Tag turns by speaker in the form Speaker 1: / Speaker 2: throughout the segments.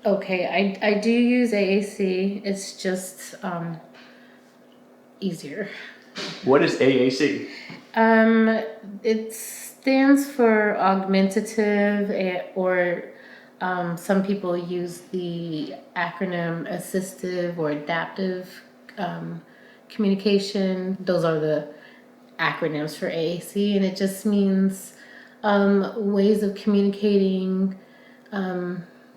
Speaker 1: Okay, I do use AAC. It's just easier.
Speaker 2: What is AAC?
Speaker 1: It stands for augmentative, or some people use the acronym assistive or adaptive communication. Those are the acronyms for AAC, and it just means ways of communicating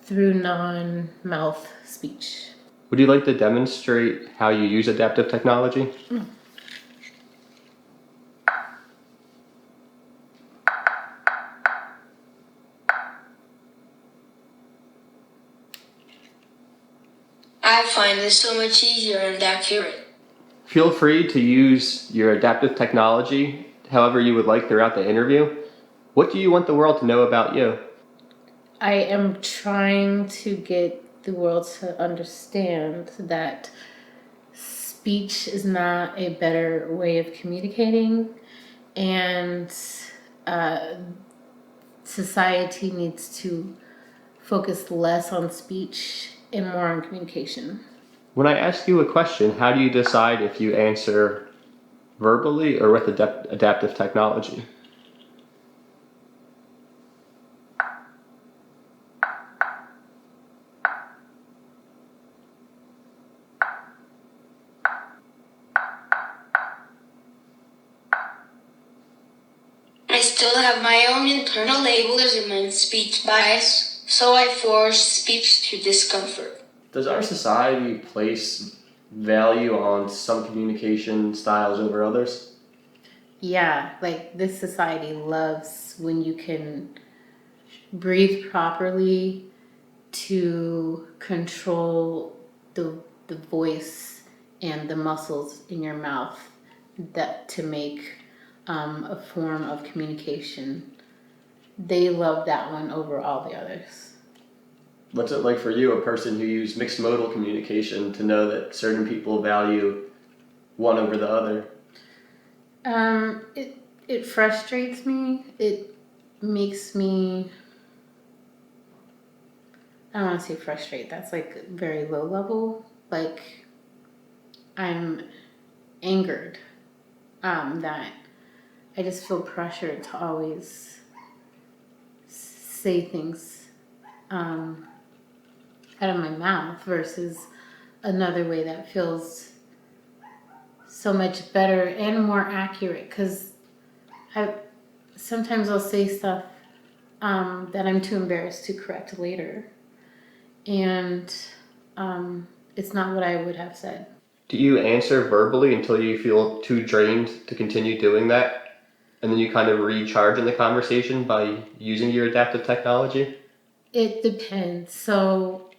Speaker 1: through non-mouth speech.
Speaker 2: Would you like to demonstrate how you use adaptive technology?
Speaker 3: I find this so much easier and accurate.
Speaker 2: Feel free to use your adaptive technology however you would like throughout the interview. What do you want the world to know about you?
Speaker 1: I am trying to get the world to understand that speech is not a better way of communicating, and society needs to focus less on speech and more on communication.
Speaker 2: When I ask you a question, how do you decide if you answer verbally or with adaptive technology?
Speaker 3: I still have my own internal labelers and my speech bias, so I force speech to discomfort.
Speaker 2: Does our society place value on some communication styles over others?
Speaker 1: Yeah, like this society loves when you can breathe properly to control the voice and the muscles in your mouth that to make a form of communication. They love that one over all the others.
Speaker 2: What's it like for you, a person who used mixed modal communication, to know that certain people value one over the other?
Speaker 1: It frustrates me. It makes me, I don't want to say frustrate. That's like very low level. Like I'm angered that I just feel pressured to always say things out of my mouth versus another way that feels so much better and more accurate. Because sometimes I'll say stuff that I'm too embarrassed to correct later, and it's not what I would have said.
Speaker 2: Do you answer verbally until you feel too drained to continue doing that? And then you kind of recharge in the conversation by using your adaptive technology?
Speaker 1: It depends. So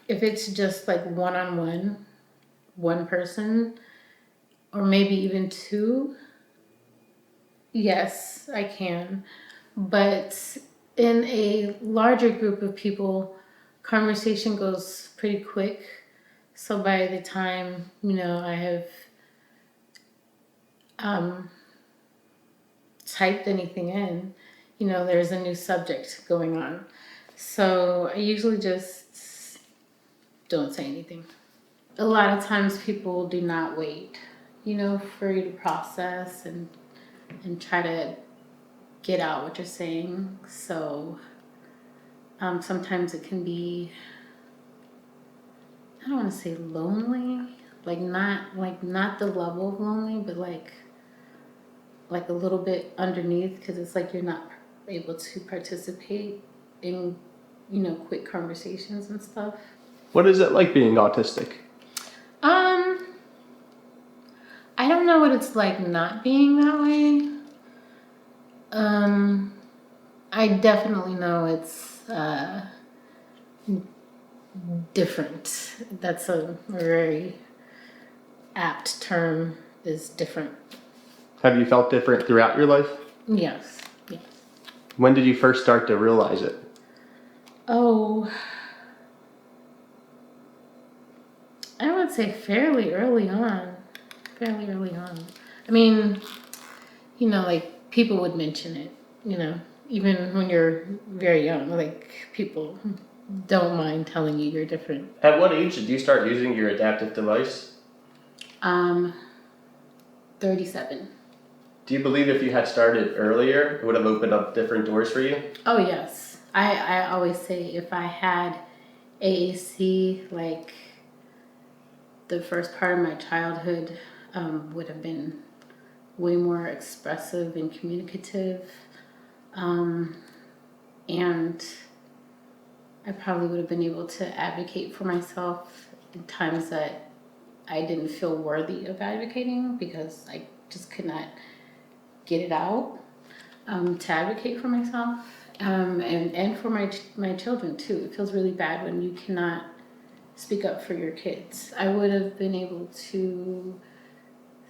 Speaker 1: if it's just like one-on-one, one person, or maybe even two, yes, I can. But in a larger group of people, conversation goes pretty quick. So by the time, I have typed anything in, there's a new subject going on. So I usually just don't say anything. A lot of times people do not wait, for you to process and try to get out what you're saying. So sometimes it can be, I don't want to say lonely, not the level of lonely, but like a little bit underneath, because it's like you're not able to participate in quick conversations and stuff.
Speaker 2: What is it like being autistic?
Speaker 1: I don't know what it's like not being that way. I definitely know it's different. That's a very apt term, is different.
Speaker 2: Have you felt different throughout your life?
Speaker 1: Yes.
Speaker 2: When did you first start to realize it?
Speaker 1: Oh, I would say fairly early on. I mean, like people would mention it, even when you're very young, like people don't mind telling you you're different.
Speaker 2: At what age did you start using your adaptive device?
Speaker 1: 37.
Speaker 2: Do you believe if you had started earlier, it would have opened up different doors for you?
Speaker 1: Oh, yes. I always say if I had AAC, like the first part of my childhood would have been way more expressive and communicative. And I probably would have been able to advocate for myself in times that I didn't feel worthy of advocating because I just could not get it out to advocate for myself and for my children too. It feels really bad when you cannot speak up for your kids. I would have been able to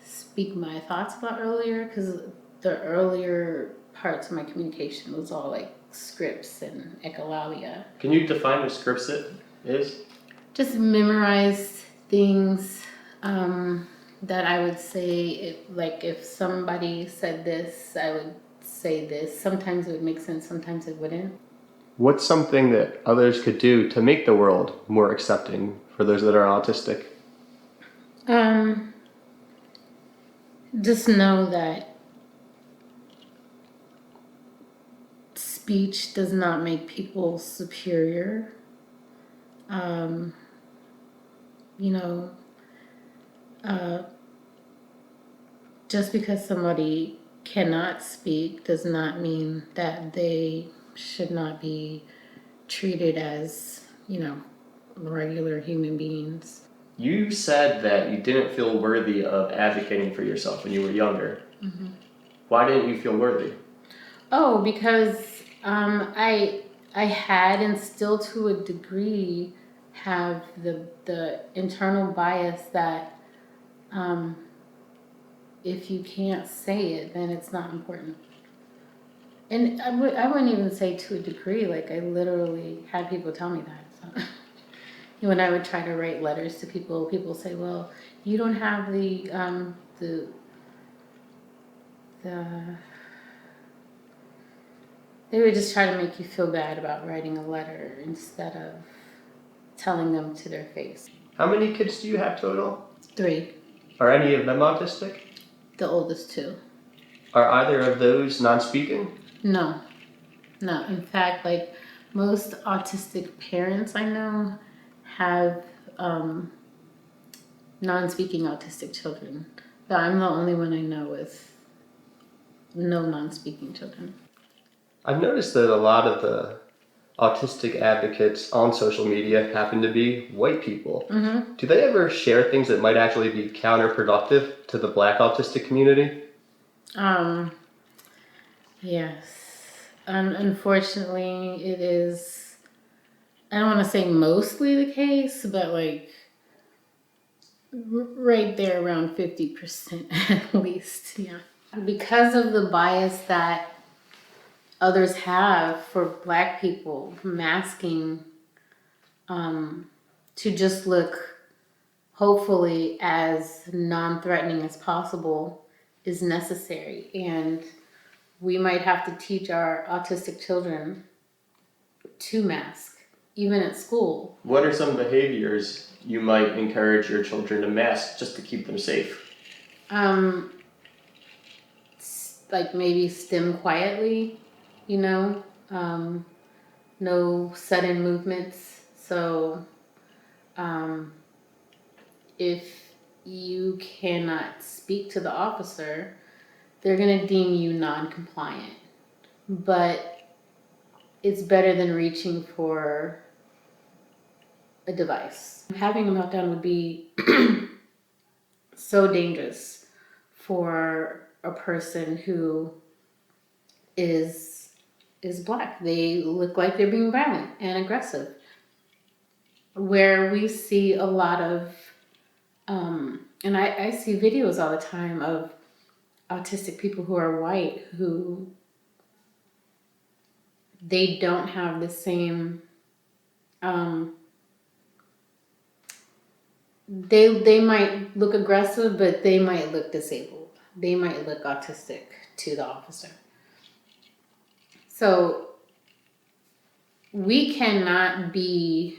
Speaker 1: speak my thoughts a lot earlier because the earlier parts of my communication was all like scripts and echolalia.
Speaker 2: Can you define what scripts it is?
Speaker 1: Just memorize things that I would say, if somebody said this, I would say this. Sometimes it would make sense, sometimes it wouldn't.
Speaker 2: What's something that others could do to make the world more accepting for those that are autistic?
Speaker 1: Just know that speech does not make people superior. Just because somebody cannot speak does not mean that they should not be treated as, regular human beings.
Speaker 2: You said that you didn't feel worthy of advocating for yourself when you were younger.
Speaker 1: Mm-hmm.
Speaker 2: Why didn't you feel worthy?
Speaker 1: Oh, because I had and still to a degree have the internal bias that if you can't say it, then it's not important. And I wouldn't even say to a degree, like I literally had people tell me that. So. When I would try to write letters to people, people say, well, you don't have the they would just try to make you feel bad about writing a letter instead of telling them to their face.
Speaker 2: How many kids do you have total?
Speaker 1: 3.
Speaker 2: Are any of them autistic?
Speaker 1: The oldest 2.
Speaker 2: Are either of those non-speaking?
Speaker 1: No. In fact, like most autistic parents I know have non-speaking autistic children. But I'm the only one I know with no non-speaking children.
Speaker 2: I've noticed that a lot of the autistic advocates on social media happen to be white people.
Speaker 1: Mm-hmm.
Speaker 2: Do they ever share things that might actually be counterproductive to the Black autistic community?
Speaker 1: Yes. Unfortunately, it is, I don't want to say mostly the case, but like right there around 50% at least, yeah. Because of the bias that others have for Black people, masking to just look hopefully as non-threatening as possible is necessary. And we might have to teach our autistic children to mask, even at school.
Speaker 2: What are some behaviors you might encourage your children to mask just to keep them safe?
Speaker 1: Like maybe stim quietly, no sudden movements. So if you cannot speak to the officer, they're going to deem you non-compliant. But it's better than reaching for a device. Having a meltdown would be so dangerous for a person who is Black. They look like they're being violent and aggressive. Where we see a lot of, and I see videos all the time of autistic people who are white who they don't have the same, they might look aggressive, but they might look disabled. They might look autistic to the officer. So we cannot be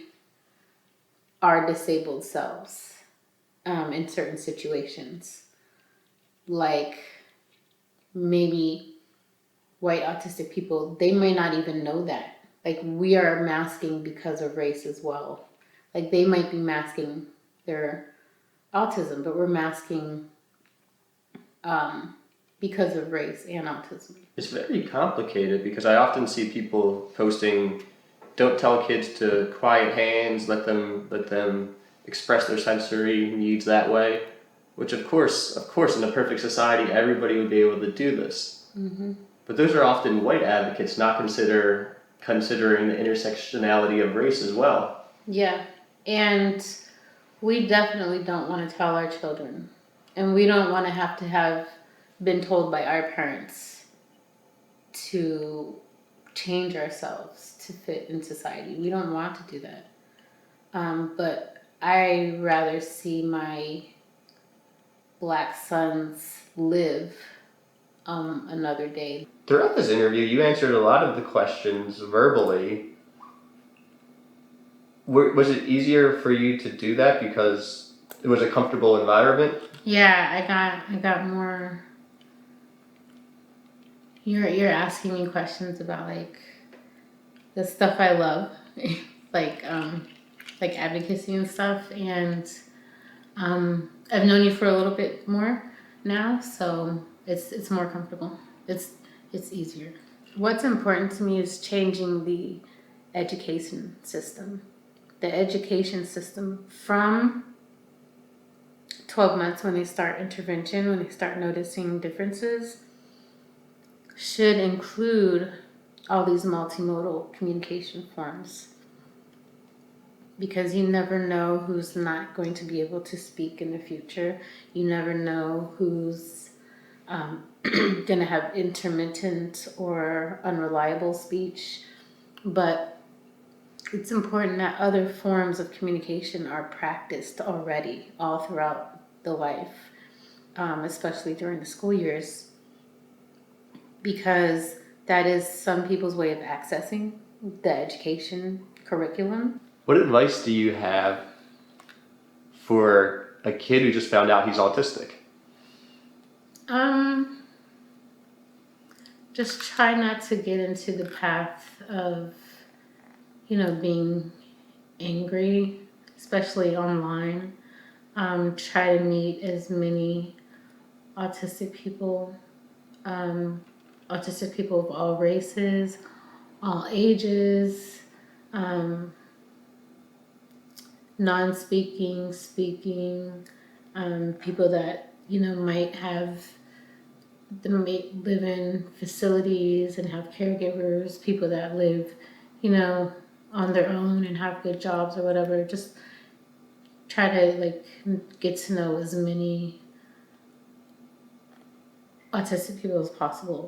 Speaker 1: our disabled selves in certain situations. Like maybe white autistic people, they may not even know that. Like we are masking because of race as well. Like they might be masking their autism, but we're masking because of race and autism.
Speaker 2: It's very complicated because I often see people posting, "Don't tell kids to quiet hands. Let them express their sensory needs that way." Which of course, in a perfect society, everybody would be able to do this.
Speaker 1: Mm-hmm.
Speaker 2: But those are often white advocates, not considering the intersectionality of race as well.
Speaker 1: Yeah, and we definitely don't want to tell our children, and we don't want to have been told by our parents to change ourselves to fit in society. We don't want to do that. But I rather see my Black sons live another day.
Speaker 2: Throughout this interview, you answered a lot of the questions verbally. Was it easier for you to do that because it was a comfortable environment?
Speaker 1: Yeah, I got more. You're asking me questions about like the stuff I love, like advocacy and stuff, and I've known you for a little bit more now, so it's more comfortable. It's easier. What's important to me is changing the education system. The education system from 12 months when they start intervention, when they start noticing differences, should include all these multimodal communication forms. Because you never know who's not going to be able to speak in the future. You never know who's going to have intermittent or unreliable speech. But it's important that other forms of communication are practiced already all throughout the life, especially during the school years, because that is some people's way of accessing the education curriculum.
Speaker 2: What advice do you have for a kid who just found out he's autistic?
Speaker 1: Just try not to get into the path of, being angry, especially online. Try to meet as many autistic people of all races, all ages, non-speaking, speaking, people that might live in facilities and have caregivers, people that live, on their own and have good jobs or whatever. Just try to get to know as many autistic people as possible.